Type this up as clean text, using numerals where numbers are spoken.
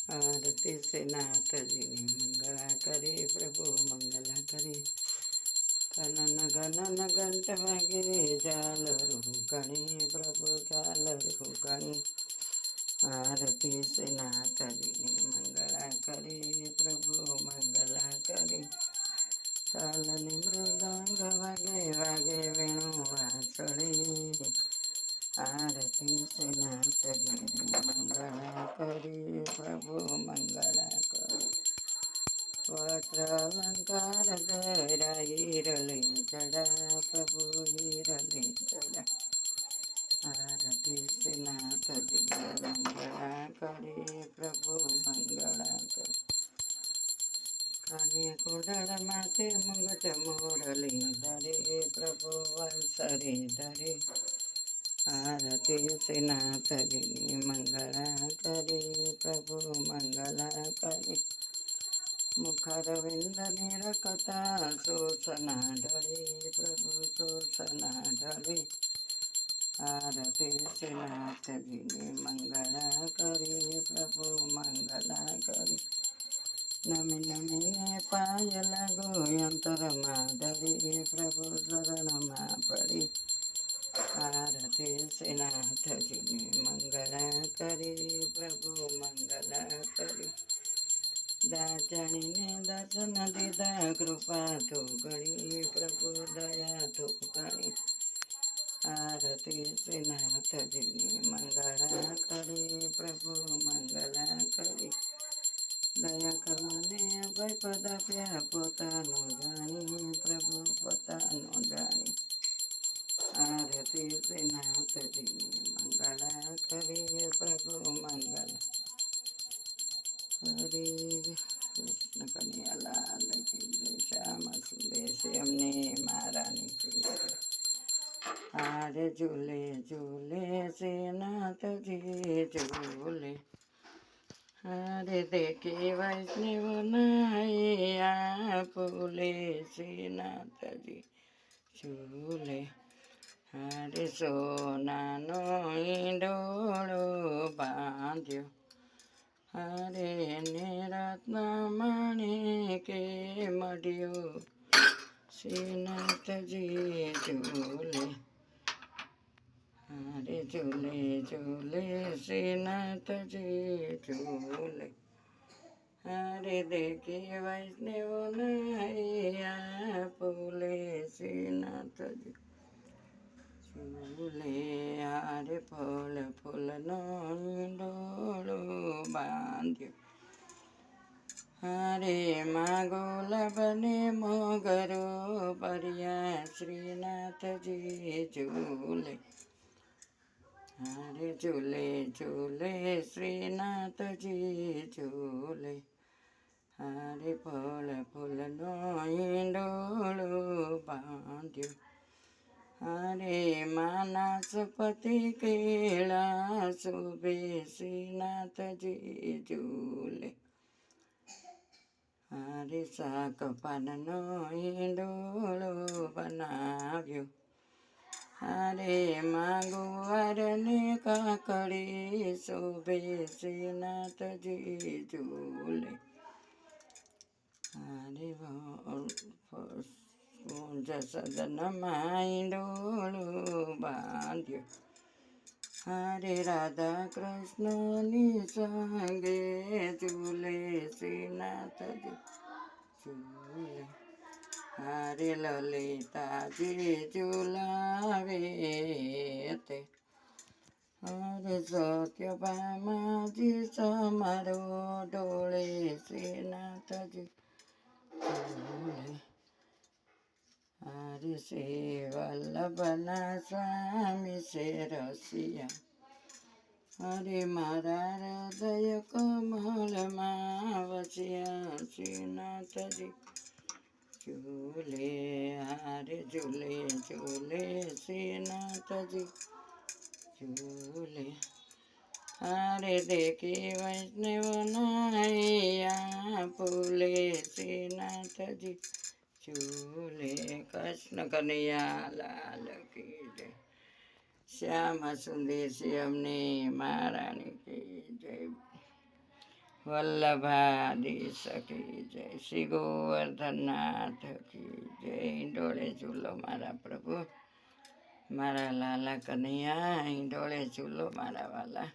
આરતી સે નાથજીની મંગળા કરી, પ્રભુ મંગળા કરી. કનન ગનન ઘંટ વાગે, ઝાલરું ગણી, પ્રભુ ઝાલરું ગણી. આરતી સે નાથજીની મંગળા કરી, પ્રભુ મંગળા કરી. તાલની મૃદંગ વાગે, વાગે વેણુ વાંસળી. આરતી સે નાથજીની મંગળા કરી, પ્રભુ મંગળા કરી. વસ્ત્ર અલંકાર ધરા, હિરલે જડા, પ્રભુ હિરલે જડા. આરતી સે નાથજીની મંગળા કરી, પ્રભુ મંગળા કરી. કાને કોડળ માથે મુગટ મોરલી ધરે, પ્રભુ વંસરી ધરે. આરતી સે નાથજીની મંગળા કરી, પ્રભુ મંગળા કરી. મુખરવિંદ નિરકતા, શોષના ઢળી, પ્રભુ શોષના ઢળી. આરતી સે નાથજીની મંગળા કરી, પ્રભુ મંગળા કરી. નમી નમીને પાય લાગો, અંતરમાં ધરી, પ્રભુ શરણમાં પડી. આરતી સે નાથજીની મંગળા કરી, પ્રભુ મંગળા કરી. દાજણીને દર્શન દીધા, કૃપા તો ગણી, પ્રભુ દયા તો ગણી. આરતી સે નાથજીની મંગળા કરી, પ્રભુ મંગળા કરી. દયા કર્મને અભય પદ આપ્યા, પોતાનો જાણી, પ્રભુ પોતાનો જાણી. આરતી સે નાથજીની મંગળા કરી, પ્રભુ મંગળા. હરે કૃષ્ણ કનૈયાલાલ કી જય. શ્યામ સુંદર અમને મહારાણી કી જય. આરે ઝૂલે ઝૂલે સે નાથજી ઝૂલે. હરે દેખી વૈષ્ણવ નાયા, ફૂલે શ્રી નાથજી ઝૂલે. હરે સોનાનો ઈંડોળો બાંધ્યો, હરે ને રત્ન માણેકે મળ્યો, શ્રી નાથજી ઝૂલે. હરે ઝૂલે ઝૂલે શ્રી નાથજી ઝૂલે. હરે દેખી વૈષ્ણવ નૈયા, ફૂલે શ્રી નાથજી ઝૂલે. હરે ફૂલ ફૂલનો ડોળો બાંધ્યો, હરે માં ગુલાબને મોગરો ભર્યા, શ્રી નાથજી ઝૂલે. હરે ઝૂલે ઝૂલે શ્રી નાથજી ઝૂલે. હરે ફૂલ ફૂલનો ઈંડોળો બાંધ્યો, હરે માનસપતિ કેળા શોભે, શ્રી નાથજી ઝૂલે. હરે શાક પાનનો ઈંડોળો બનાવ્યો, હરે માં ગુવારને કાકડી શોભે, શ્રી નાથજી ઝૂલે. હરે કુંજ સદનમાં ઈંડોળો બાંધ્યો, હરે રાધા કૃષ્ણની સંગે ઝૂલે, શ્રી નાથજી ઝૂલે. હરે લલિતાજી ઝુલાવે તે, હરે સત્યભામાજી સમારો ડોળે, શ્રી નાથજી ઝૂલે. હરે શ્રી વલ્લભના સ્વામી છે રસિયા, હરે મારા હૃદય કમળમાં વસ્યા, શ્રી નાથજી ઝૂલે. હરે ઝૂલે ઝૂલે શ્રી નાથજી ઝૂલે. હરે દેખી વૈષ્ણવ નાયા, ફૂલે શ્રી નાથજી ઝૂલે. કૃષ્ણ કનૈયા લાલ કી જય. શ્યામ સુંદર શ્યામને મહારાણી કી જય. વલ્લભાદી સખી જય શ્રી ગોવર્ધનનાથ કી જય. ઈંડોળે ઝૂલો મારા પ્રભુ, મારા લાલા કનૈયા, ઈંડોળે ઝૂલો મારા વાલા.